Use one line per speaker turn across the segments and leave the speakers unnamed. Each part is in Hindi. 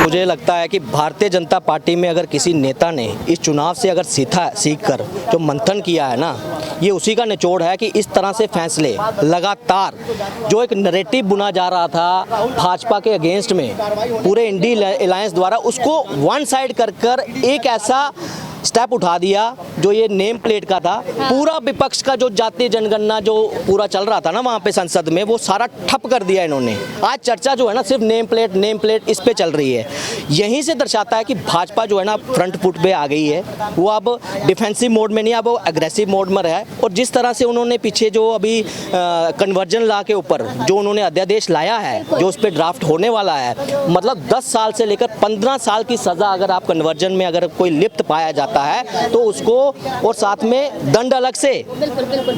मुझे लगता है कि भारतीय जनता पार्टी में अगर किसी नेता ने इस चुनाव से अगर सीख कर जो मंथन किया है ना, ये उसी का निचोड़ है कि इस तरह से फैसले लगातार जो एक नैरेटिव बुना जा रहा था भाजपा के अगेंस्ट में पूरे इंडिया अलायंस द्वारा, उसको वन साइड कर एक ऐसा स्टेप उठा दिया जो ये नेम प्लेट का था। पूरा विपक्ष का जो जातीय जनगणना जो पूरा चल रहा था ना वहाँ पे संसद में, वो सारा ठप कर दिया इन्होंने। आज चर्चा जो है ना सिर्फ नेम प्लेट इस पे चल रही है। यहीं से दर्शाता है कि भाजपा जो है ना फ्रंट फुट पे आ गई है। वो अब डिफेंसिव मोड में नहीं, अब वो अग्रेसिव मोड में है। और जिस तरह से उन्होंने पीछे जो अभी कन्वर्जन लॉ के ऊपर जो उन्होंने अध्यादेश लाया है, जो उस पर ड्राफ्ट होने वाला है, मतलब 10 साल से लेकर 15 साल की सज़ा अगर आप कन्वर्जन में अगर कोई लिप्त पाया जाता है तो उसको, और साथ में दंड अलग से,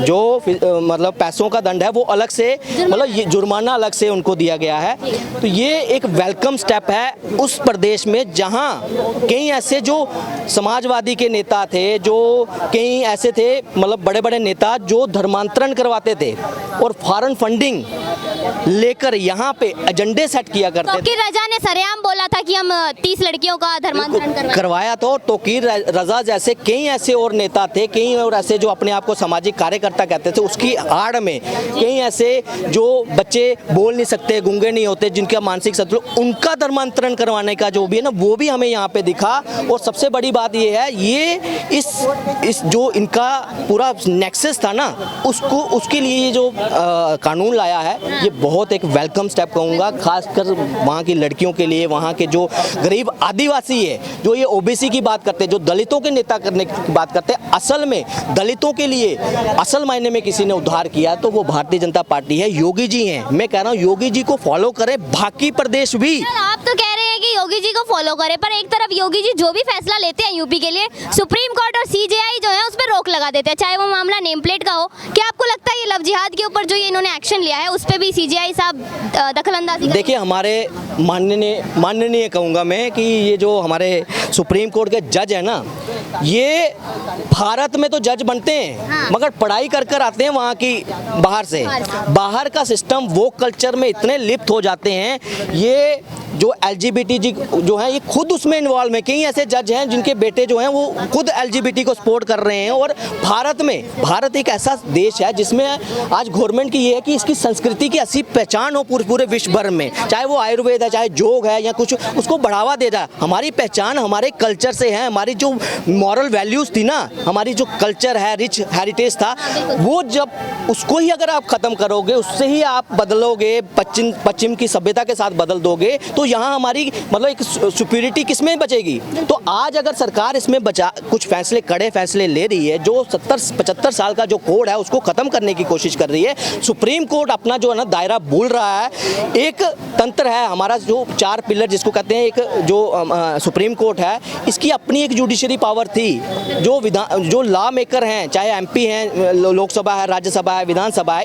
जो मतलब पैसों का दंड है वो अलग से, मतलब ये जुर्माना अलग से उनको दिया गया है। तो ये एक वेलकम स्टेप है उस प्रदेश में जहां कई ऐसे जो समाजवादी के नेता थे, जो कई ऐसे थे मतलब बड़े बड़े नेता जो धर्मांतरण करवाते थे और फॉरेन फंडिंग लेकर यहाँ पे एजेंडे सेट किया करते थे।
तोकीर रजा ने सरेआम बोला था कि हम 30 लड़कियों का धर्मांतरण
करवाया। तो तोकीर रजा जैसे कई ऐसे और नेता थे, कई और ऐसे जो अपने आप को सामाजिक कार्यकर्ता कहते थे, उसकी आड़ में कई ऐसे जो बच्चे बोल नहीं सकते, गूंगे नहीं होते, जिनका मानसिक संतुलन, उनका धर्मांतरण करवाने का जो भी है ना, वो भी हमें यहाँ पे दिखा। और सबसे बड़ी बात ये है, ये इस जो इनका पूरा नेक्सस था ना, उसके लिए ये जो कानून लाया है, ये बहुत एक वेलकम स्टेप कहूँगा, खासकर वहाँ की लड़कियों के लिए, वहाँ के जो गरीब आदिवासी है, जो ये ओबीसी की बात करते हैं, जो दलितों के नेता करने की बात करते हैं, असल में दलितों के लिए असल मायने में किसी ने उद्धार किया तो वो भारतीय जनता पार्टी है, योगी जी हैं। मैं कह रहा हूँ योगी जी को फॉलो करें बाकी प्रदेश भी।
आप तो कह रहे हैं कि योगी जी को फॉलो करें, पर एक तरफ योगी जी जो भी फैसला लेते हैं यूपी के लिए, सुप्रीम कोर्ट और सीजेआई जो है उस पर रोक लगा देते हैं, चाहे वो मामला नेम प्लेट का हो। क्या आपको लगता है ये लव जिहाद के ऊपर जो ये इन्होंने एक्शन लिया है उस पर भी सीजेआई साहब दखलंदाजी?
देखिए, हमारे माननीय कहूँगा मैं कि ये जो हमारे सुप्रीम कोर्ट के जज है ना, ये भारत में तो जज बनते हैं मगर पढ़ाई कर आते हैं वहाँ की बाहर का सिस्टम, वो कल्चर में इतने लिप्त हो जाते हैं। ये जो LGBT जी जो है ये खुद उसमें इन्वॉल्व है। कई ऐसे जज हैं जिनके बेटे जो हैं वो खुद LGBT को सपोर्ट कर रहे हैं। और भारत एक ऐसा देश है जिसमें आज गवर्नमेंट की ये है कि इसकी संस्कृति की ऐसी पहचान हो पूरे विश्व भर में, चाहे वो आयुर्वेद है, चाहे योग है या कुछ, उसको बढ़ावा दे रहा है। हमारी पहचान हमारे कल्चर से है, हमारी जो मॉरल वैल्यूज़ थी ना, हमारी जो कल्चर है, रिच हेरिटेज था, वो जब उसको ही अगर आप ख़त्म करोगे, उससे ही आप बदलोगे, पश्चिम की सभ्यता के साथ बदल दोगे, तो यहाँ हमारी मतलब एक सुपीरियरिटी किस में बचेगी? तो आज अगर सरकार इसमें कुछ कड़े फैसले ले रही है, जो 70-75 साल का जो कोड है उसको ख़त्म करने की कोशिश कर रही है, सुप्रीम कोर्ट अपना जो है ना दायरा भूल रहा है। एक तंत्र है हमारा जो 4 पिलर जिसको कहते हैं, एक जो सुप्रीम कोर्ट है, इसकी अपनी एक जुडिशरी पावर थी। जो लॉ मेकर हैं, चाहे MP हैं, लोकसभा है, राज्यसभा है, विधानसभा है,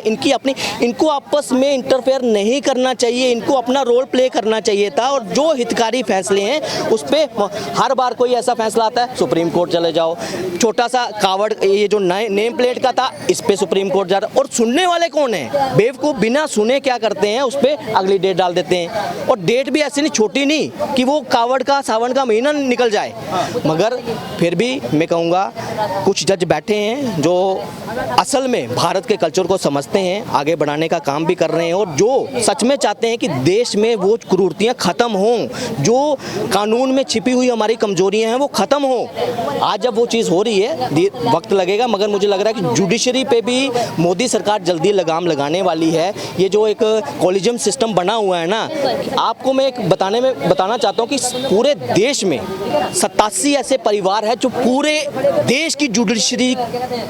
इनको आपस में इंटरफेयर नहीं करना चाहिए, इनको अपना रोल प्ले करना चाहिए था। और जो हितकारी फैसले हैं उस पर हर बार कोई ऐसा फैसला आता है सुप्रीम कोर्ट चले जाओ, छोटा सा कावड़ ये जो नेम प्लेट का था इस पे सुप्रीम कोर्ट जा रहा। और सुनने वाले कौन है? बेवकूफ़ बिना सुने क्या करते हैं, उस पर अगली डेट डाल देते हैं। और डेट भी ऐसी नहीं, छोटी नहीं कि वो कावड़ का सावन का महीना निकल जाए। मगर फिर भी मैं कहूँगा कुछ जज बैठे हैं जो असल में भारत के कल्चर को समझते हैं, आगे बढ़ाने का काम भी कर रहे हैं, और जो सच में चाहते हैं कि देश में वो कुरीतियाँ ख़त्म हों, जो कानून में छिपी हुई हमारी कमजोरियां हैं वो ख़त्म हो। आज जब वो चीज़ हो रही है, वक्त लगेगा, मगर मुझे लग रहा है कि जुडिशरी पे भी मोदी सरकार जल्दी लगाम लगाने वाली है। ये जो एक कॉलेजियम सिस्टम बना हुआ है ना, आपको मैं एक बताना चाहता हूँ कि पूरे देश में 87 ऐसे परिवार हैं जो पूरे देश की जुडिशरी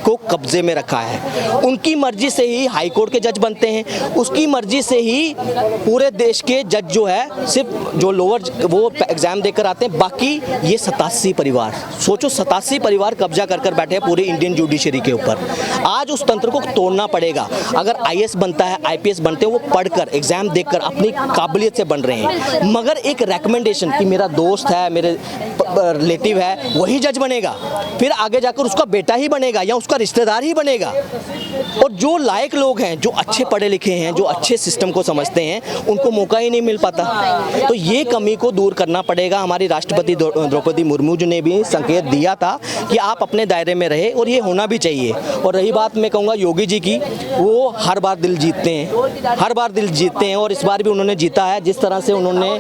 को कब्जे में रखा है। उनकी मर्जी से ही हाई कोर्ट के जज बनते हैं, उसकी मर्जी से ही पूरे देश के जज जो है सिर्फ जो लोअर वो एग्जाम देकर आते हैं। बाकी ये 87 परिवार, सोचो 87 परिवार कब्जा कर बैठे हैं पूरी इंडियन जुडिशरी के ऊपर। आज उस तंत्र को तोड़ना पड़ेगा। अगर IAS बनता है, IPS बनते हैं, वो पढ़कर एग्जाम देकर अपनी काबिलियत से बन रहे हैं, मगर एक रिकमेंडेशन कि मेरा दोस्त है, मेरे रिलेटिव है, वही जज बनेगा, फिर आगे जाकर उसका बेटा ही बनेगा या उसका रिश्तेदार ही बनेगा। और जो लायक लोग हैं, जो अच्छे पढ़े लिखे हैं, जो अच्छे सिस्टम को समझते हैं, उनको मौका ही नहीं मिल पाता। तो ये कमी को दूर करना पड़ेगा। हमारी राष्ट्रपति द्रौपदी मुर्मू जी ने भी संकेत दिया था कि आप अपने दायरे में रहे, और ये होना भी चाहिए। और रही बात मैं कहूँगा योगी जी की, वो हर बार दिल जीतते हैं, हर बार दिल जीतते हैं, और इस बार भी उन्होंने जीता है। जिस तरह से उन्होंने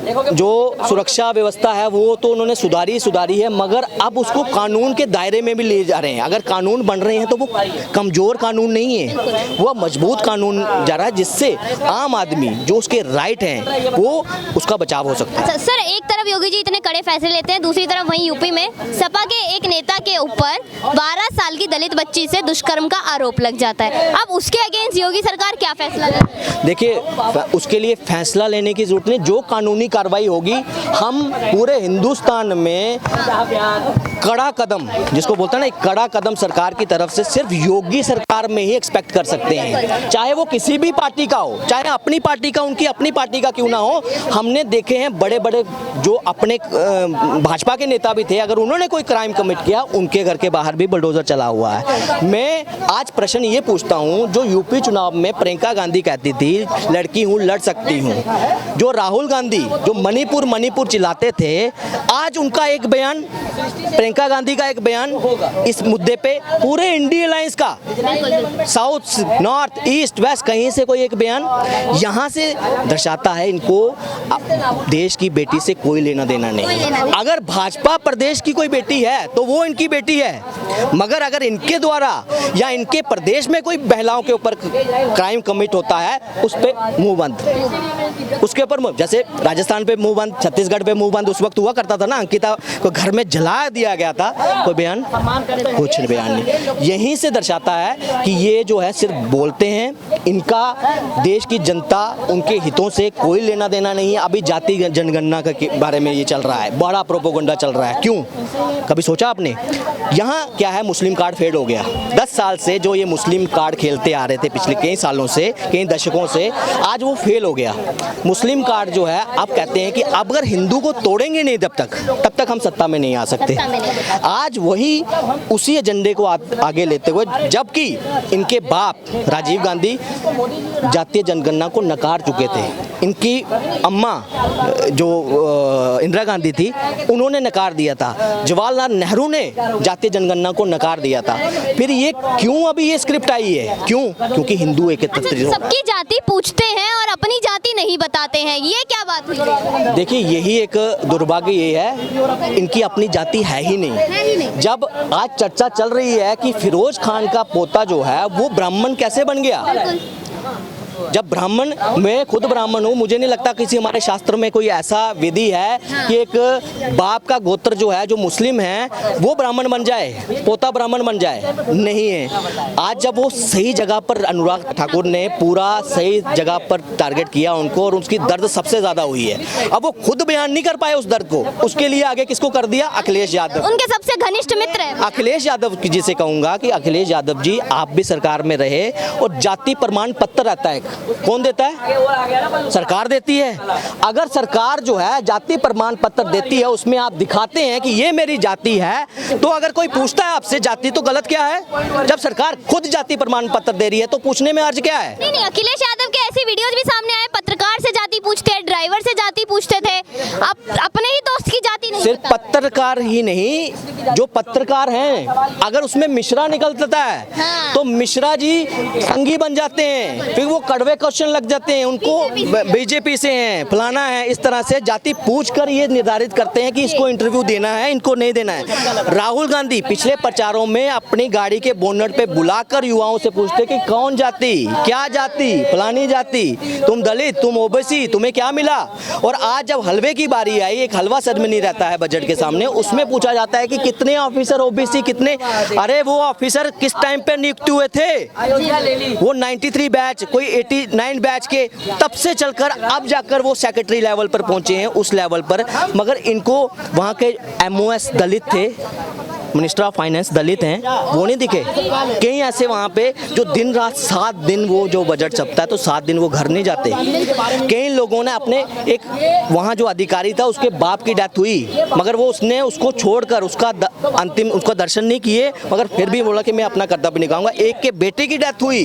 जो सुरक्षा व्यवस्था है वो तो उन्होंने सुधारी है, मगर अब उसको कानून के दायरे में भी ले जा रहे हैं। अगर कानून बन रहे हैं तो वो कमज़ोर कानून नहीं है, वो मजबूत कानून जा रहा है, जिससे आम आदमी जो उसके राइट हैं वो उसका बचाव हो सकता है।
सर, एक तरफ योगी जी इतने कड़े फैसले लेते हैं, दूसरी तरफ वहीं यूपी में सपा के एक नेता के ऊपर 12 साल की दलित बच्ची से दुष्कर्म का आरोप लग जाता है। अब उसके अगेंस्ट योगी सरकार क्या फैसला लेती है?
देखिए, उसके लिए फैसला लेने की जरूरत नहीं, जो कानूनी कार्रवाई होगी, हम पूरे हिंदुस्तान में कड़ा कदम, जिसको बोलते हैं ना, एक कड़ा कदम सरकार की तरफ से सिर्फ योगी सरकार में ही एक्सपेक्ट कर सकते हैं, चाहे वो किसी भी पार्टी का हो, चाहे अपनी पार्टी का, उनकी अपनी पार्टी का क्यों ना हो। हमने देखे हैं बड़े बड़े जो अपने भाजपा के नेता भी थे, अगर उन्होंने कोई क्राइम कमिट किया, उनके घर के बाहर भी बुलडोजर चला हुआ है। मैं आज प्रश्न ये पूछता हूँ, जो यूपी चुनाव में प्रियंका गांधी कहती थी लड़की हूँ, लड़ सकती हूँ, जो राहुल गांधी जो मणिपुर चिल्लाते थे, आज उनका एक बयान, प्रियंका गांधी का एक बयान इस मुद्दे पे, पूरे इंडिया अलायंस का, साउथ नॉर्थ ईस्ट वेस्ट, कहीं से कोई एक बयान, यहाँ से दर्शाता है इनको देश की बेटी से कोई लेना देना नहीं। अगर भाजपा प्रदेश की कोई बेटी है तो वो इनकी बेटी है, मगर अगर इनके द्वारा या इनके प्रदेश में कोई महिलाओं के ऊपर क्राइम कमिट होता है, उस पर मुंह बंद, उसके ऊपर जैसे राजस्थान पे मुंह बंद, छत्तीसगढ़ पे मुंह बंद उस वक्त हुआ करता था ना, अंकिता को घर में जला दिया गया था, कोई बयान, कुछ बयान नहीं। यहीं से दर्शाता है कि ये जो है सिर्फ बोलते हैं, इनका देश की जनता, उनके हितों से कोई लेना देना नहीं है। अभी जाति जनगणना के बारे में ये चल रहा है, बड़ा प्रोपोगंडा चल रहा है, क्यों? कभी सोचा आपने? यहाँ क्या है, मुस्लिम कार्ड फेड हो गया। 10 साल से जो ये मुस्लिम कार्ड खेलते आ रहे थे पिछले कई सालों से, कई दशकों से, आज वो फेल हो गया। मुस्लिम कार्ड जो है, आप कहते हैं कि अब अगर हिंदू को तोड़ेंगे नहीं तब तक हम सत्ता में नहीं आ सकते। आज वही उसी एजेंडे को आगे लेते हुए, जबकि इनके बाप राजीव गांधी जातीय जनगणना को नकार चुके थे, इनकी अम्मा जो इंदिरा गांधी थी उन्होंने नकार दिया था, जवाहरलाल नेहरू ने जातीय जनगणना को नकार दिया था। फिर ये क्यों अभी ये स्क्रिप्ट आई है? क्यों? क्योंकि हिंदू एकत्रित,
सबकी जाति पूछते हैं और अपनी जाति नहीं बताते हैं, ये क्या बात हुई?
देखिए, यही एक दुर्भाग्य ये है, इनकी अपनी जाति है ही नहीं। जब आज चर्चा चल रही है कि फिरोज खान का पोता जो है वो ब्राह्मण कैसे बन गया, जब ब्राह्मण, मैं खुद ब्राह्मण हूँ, मुझे नहीं लगता किसी हमारे शास्त्र में कोई ऐसा विधि है कि एक बाप का गोत्र जो है, जो मुस्लिम है, वो ब्राह्मण बन जाए, पोता ब्राह्मण बन जाए, नहीं है। आज जब वो सही जगह पर, अनुराग ठाकुर ने पूरा सही जगह पर टारगेट किया उनको, और उसकी दर्द सबसे ज्यादा हुई है। अब वो खुद बयान नहीं कर पाए उस दर्द को, उसके लिए आगे किसको कर दिया? अखिलेश यादव,
उनके सबसे घनिष्ठ मित्र है
अखिलेश यादव, जिसे कहूंगा कि अखिलेश यादव जी, आप भी सरकार में रहे, और जाति प्रमाण पत्र रहता है, कौन देता है? सरकार देती है। अगर सरकार जो है जाति प्रमाण पत्र देती है, उसमें आप दिखाते हैं कि ये मेरी जाति है, तो अगर कोई पूछता है आपसे जाति, तो गलत क्या है? जब सरकार खुद जाति प्रमाण पत्र दे रही है तो पूछने में अर्ज क्या है?
नहीं, अखिलेश यादव के ऐसी वीडियोज भी सामने आए, पत्रकार से जाति पूछते हैं, ड्राइवर से जाति पूछते थे, अब अपने ही दोस्त की जाति नहीं।
सिर्फ पत्रकार ही नहीं, जो पत्रकार हैं, अगर उसमें मिश्रा निकलता है,
हाँ।
तो मिश्रा जी संगी बन जाते हैं, फिर वो कड़वे क्वेश्चन लग जाते हैं, उनको बीजेपी से हैं, फलाना है, इस तरह से जाति पूछकर ये निर्धारित करते हैं कि इसको इंटरव्यू देना है, इनको नहीं देना है। राहुल गांधी पिछले प्रचारों में अपनी गाड़ी के बोनट पे बुलाकर युवाओं से पूछते कि कौन जाति, क्या जाति, फलानी जाति, तुम दलित, तुम ओबीसी, तुम्हें क्या मिला? और आज जब हलवे की बारी आई, एक हलवा सेरेमनी रहता है बजट के सामने, उसमें पूछा जाता है कि कितने ऑफिसर ओबीसी, कितने, अरे वो ऑफिसर किस टाइम पे नियुक्त हुए थे? वो 93 बैच, कोई 89 बैच के, तब से चलकर अब जाकर वो सेक्रेटरी लेवल पर पहुंचे हैं, उस लेवल पर। मगर इनको वहां के एमओएस दलित थे, मिनिस्टर ऑफ फाइनेंस दलित हैं, वो नहीं दिखे। कई ऐसे वहाँ पे जो दिन रात 7 दिन वो जो बजट छपता है तो 7 दिन वो घर नहीं जाते। कई लोगों ने अपने एक वहाँ जो अधिकारी था उसके बाप की डेथ हुई, मगर वो उसने उसको छोड़कर उसका अंतिम उसका दर्शन नहीं किए, मगर फिर भी बोला कि मैं अपना कर्तव्य निभाऊंगा। एक के बेटे की डेथ हुई,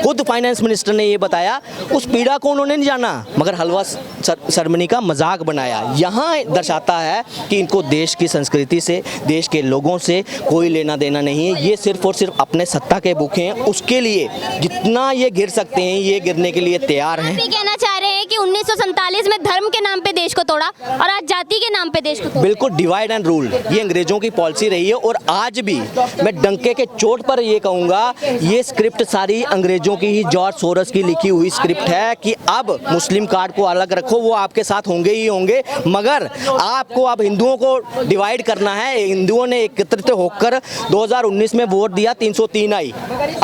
खुद फाइनेंस मिनिस्टर ने ये बताया, उस पीड़ा को उन्होंने नहीं जाना, मगर हलवा सेरेमनी का मजाक बनाया। यहाँ दर्शाता है कि इनको देश की संस्कृति से, देश के लोगों से कोई लेना देना नहीं है। ये सिर्फ और सिर्फ अपने सत्ता के भूखे हैं, उसके लिए जितना ये गिर सकते हैं ये गिरने के लिए तैयार हैं।
आप ये कहना चाह रहे हैं कि 1947 में धर्म के नाम पे देश को तोड़ा और आज जाति के नाम पे देश को तोड़ा।
बिल्कुल डिवाइड एंड रूल, ये अंग्रेजों की पॉलिसी रही है और आज भी मैं डंके के चोट पर ये कहूँगा, ये स्क्रिप्ट सारी अंग्रेजों की ही, जॉर्ज सोरस की लिखी हुई स्क्रिप्ट है कि अब मुस्लिम कार्ड को अलग रखो, वो आपके साथ होंगे ही होंगे, मगर आपको अब हिंदुओं को डिवाइड करना है। हिंदुओं ने एकत्रित होकर 2019 में वोट दिया, 303 आई,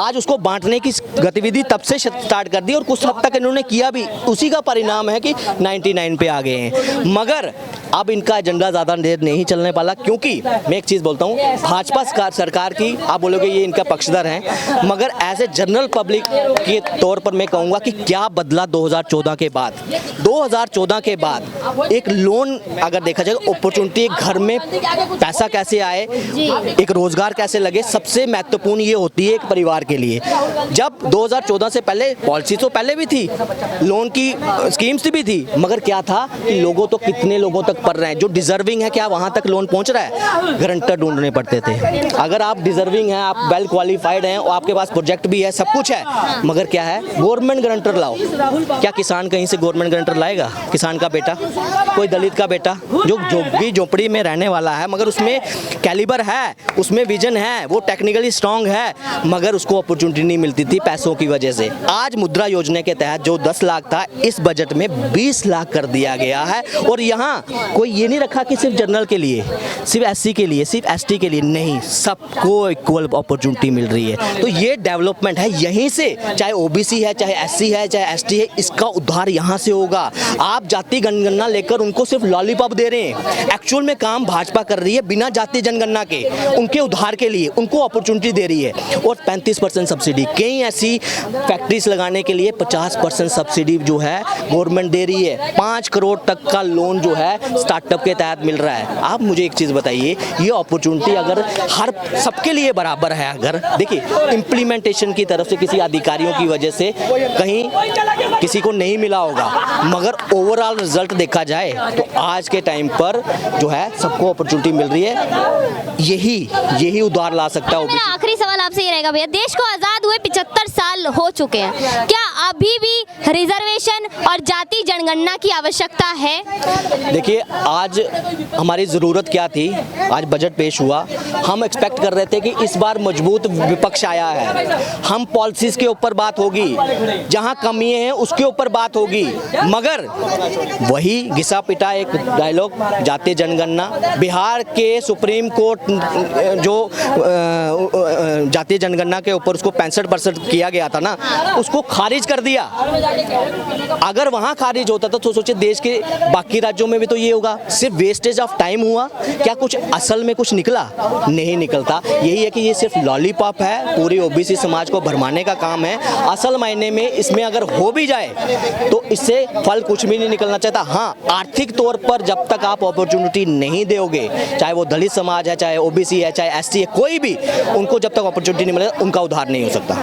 आज उसको बांटने की गतिविधि तब से स्टार्ट कर दी और कुछ हद तक इन्होंने किया भी, उसी का परिणाम है कि 99 पे आ गए हैं। मगर अब इनका एजेंडा ज़्यादा देर नहीं चलने वाला, क्योंकि मैं एक चीज़ बोलता हूँ, भाजपा सरकार की आप बोलोगे ये इनका पक्षधर हैं, मगर एज ए जनरल पब्लिक के तौर पर मैं कहूँगा कि क्या बदला 2014 के बाद। 2014 के बाद एक लोन अगर देखा जाए, अपॉर्चुनिटी, घर में पैसा कैसे आए, एक रोजगार कैसे लगे, सबसे महत्वपूर्ण ये होती है एक परिवार के लिए। जब 2014 से पहले पॉलिसी तो पहले भी थी, लोन की स्कीम्स भी थी, मगर क्या था कि लोगों तो कितने लोगों तक पढ़ रहे हैं, जो डिजर्विंग है क्या वहाँ तक लोन पहुँच रहा है, गारंटर ढूंढने पड़ते थे। अगर आप डिजर्विंग हैं, आप वेल क्वालिफाइड हैं और आपके पास प्रोजेक्ट भी है, सब कुछ है, मगर क्या है, गवर्नमेंट गारंटर लाओ। क्या किसान कहीं से गवर्नमेंट गारंटर लाएगा? किसान का बेटा, कोई दलित का बेटा जो झोपड़ी झोपड़ी में रहने वाला है, मगर उसमें कैलिबर है, उसमें विजन है, वो टेक्निकली स्ट्रांग है, मगर उसको अपॉर्चुनिटी नहीं मिलती थी पैसों की वजह से। आज मुद्रा योजना के तहत जो 10 लाख था, इस बजट में 20 लाख कर दिया गया है। और यहाँ कोई ये नहीं रखा कि सिर्फ जनरल के लिए, सिर्फ एससी के लिए, सिर्फ एसटी के लिए, नहीं, सबको इक्वल अपॉर्चुनिटी मिल रही है। तो ये डेवलपमेंट है, यहीं से, चाहे ओबीसी है, चाहे एससी है, चाहे एसटी है, इसका उद्धार यहाँ से होगा। आप जाति जनगणना लेकर उनको सिर्फ लॉलीपॉप दे रहे हैं, एक्चुअल में काम भाजपा कर रही है बिना जाति जनगणना के, उनके उद्धार के लिए उनको अपॉर्चुनिटी दे रही है। और 35% सब्सिडी, कई ऐसी फैक्ट्रीज लगाने के लिए 50% सब्सिडी जो है गवर्नमेंट दे रही है। 5 करोड़ तक का लोन जो है स्टार्टअप के तहत मिल रहा है। आप मुझे एक चीज़ बताइए, ये अपॉर्चुनिटी अगर हर सबके लिए बराबर है, अगर देखिए इम्प्लीमेंटेशन की तरफ से किसी अधिकारियों की वजह से कहीं किसी को नहीं मिला होगा, मगर ओवरऑल रिजल्ट देखा जाए तो आज के टाइम पर जो है सबको अपॉर्चुनिटी मिल रही है। यही उद्धार ला सकता है।
मेरा आखिरी सवाल आपसे ये रहेगा भैया, देश को आज़ाद हुए 75 साल हो चुके हैं, क्या अभी भी रिजर्वेशन और जाति जनगणना की आवश्यकता है?
देखिए, आज हमारी ज़रूरत क्या थी, आज बजट पेश हुआ, हम एक्सपेक्ट कर रहे थे कि इस बार मजबूत विपक्ष आया है, हम पॉलिसीज़ के ऊपर बात होगी, जहां कमियां हैं उसके ऊपर बात होगी, मगर वही घिसा पिटा एक डायलॉग, जाति जनगणना। बिहार के सुप्रीम कोर्ट जो जाति जनगणना के ऊपर उसको 65% किया गया था ना, उसको खारिज कर दिया। अगर वहाँ खारिज होता था तो सोचिए देश के बाकी राज्यों में भी तो ये होगा। सिर्फ वेस्टेज ऑफ टाइम हुआ, क्या कुछ असल में कुछ निकला? नहीं निकलता। यही है कि ये सिर्फ लॉलीपॉप है, पूरी ओबीसी समाज को भरमाने का काम है। असल मायने में इसमें अगर हो भी जाए तो इससे फल कुछ भी नहीं निकलना चाहता। हाँ, आर्थिक तौर पर जब तक आप अपॉर्चुनिटी नहीं दोगे, चाहे वो दलित समाज है, चाहे ओबीसी है, चाहे एसटी है, कोई भी, उनको जब तक अपॉर्चुनिटी नहीं मिले उनका उद्धार नहीं हो सकता।